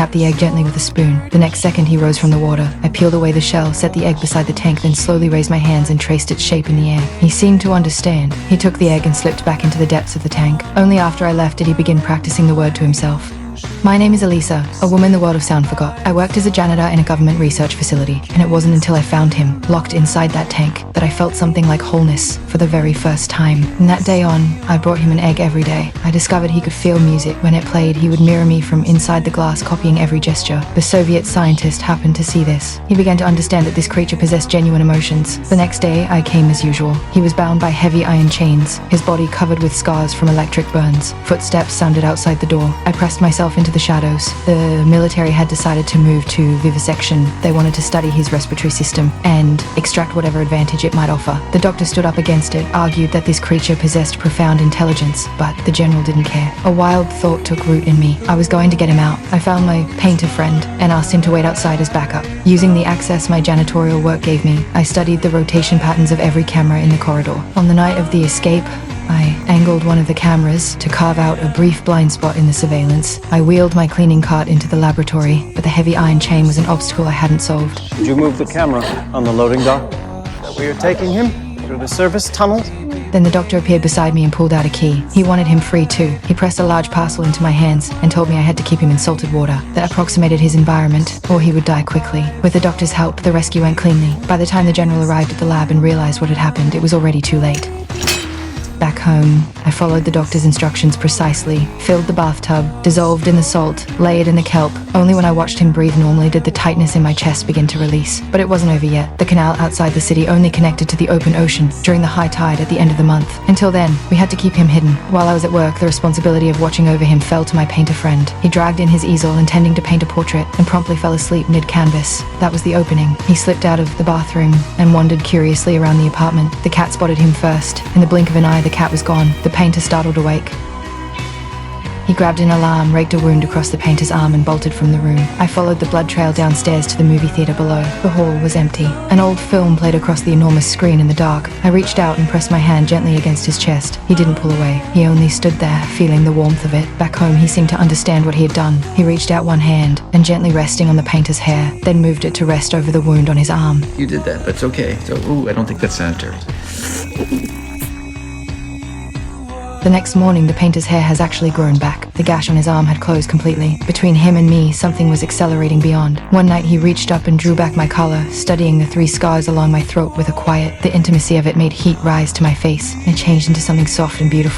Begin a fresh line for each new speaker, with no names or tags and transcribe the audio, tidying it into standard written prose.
tapped the egg gently with a spoon. The next second he rose from the water. I peeled away the shell, set the egg beside the tank, then slowly raised my hands and traced its shape in the air. He seemed to understand. He took the egg and slipped back into the depths of the tank. Only after I left did he begin practicing the word to himself. My name is Elisa, a woman the world of sound forgot. I worked as a janitor in a government research facility, and it wasn't until I found him, locked inside that tank, that I felt something like wholeness for the very first time. From that day on, I brought him an egg every day. I discovered he could feel music. When it played, he would mirror me from inside the glass, copying every gesture. The Soviet scientist happened to see this. He began to understand that this creature possessed genuine emotions. The next day, I came as usual. He was bound by heavy iron chains, his body covered with scars from electric burns. Footsteps sounded outside the door. I pressed myself into the shadows. The military had decided to move to vivisection. They wanted to study his respiratory system and extract whatever advantage it might offer. The doctor stood up against it, argued that this creature possessed profound intelligence, but the general didn't care. A wild thought took root in me. I was going to get him out. I found my painter friend and asked him to wait outside as backup. Using the access my janitorial work gave me, I studied the rotation patterns of every camera in the corridor. On the night of the escape, I angled one of the cameras to carve out a brief blind spot in the surveillance. I wheeled my cleaning cart into the laboratory, but the heavy iron chain was an obstacle I hadn't solved.
Did you move the camera on the loading dock? Is that where you're taking him? Through the service tunnel?
Then the doctor appeared beside me and pulled out a key. He wanted him free too. He pressed a large parcel into my hands and told me I had to keep him in salted water that approximated his environment, or he would die quickly. With the doctor's help, the rescue went cleanly. By the time the general arrived at the lab and realized what had happened, it was already too late. Back home, I followed the doctor's instructions precisely, filled the bathtub, dissolved in the salt, layered in the kelp. Only when I watched him breathe normally did the tightness in my chest begin to release. But it wasn't over yet. The canal outside the city only connected to the open ocean during the high tide at the end of the month. Until then, we had to keep him hidden. While I was at work, the responsibility of watching over him fell to my painter friend. He dragged in his easel intending to paint a portrait and promptly fell asleep mid-canvas. That was the opening. He slipped out of the bathroom and wandered curiously around the apartment. The cat spotted him first. In the blink of an eye, the cat was gone. The painter startled awake. He grabbed an alarm, raked a wound across the painter's arm and bolted from the room. I followed the blood trail downstairs to the movie theater below. The hall was empty. An old film played across the enormous screen in the dark. I reached out and pressed my hand gently against his chest. He didn't pull away. He only stood there, feeling the warmth of it. Back home, he seemed to understand what he had done. He reached out one hand and gently resting on the painter's hair, then moved it to rest over the wound on his arm.
You did that, but it's okay. So, I don't think that's sanitary.
The next morning, the painter's hair has actually grown back. The gash on his arm had closed completely. Between him and me, something was accelerating beyond. One night, he reached up and drew back my collar, studying the 3 scars along my throat with a quiet. The intimacy of it made heat rise to my face, and it changed into something soft and beautiful.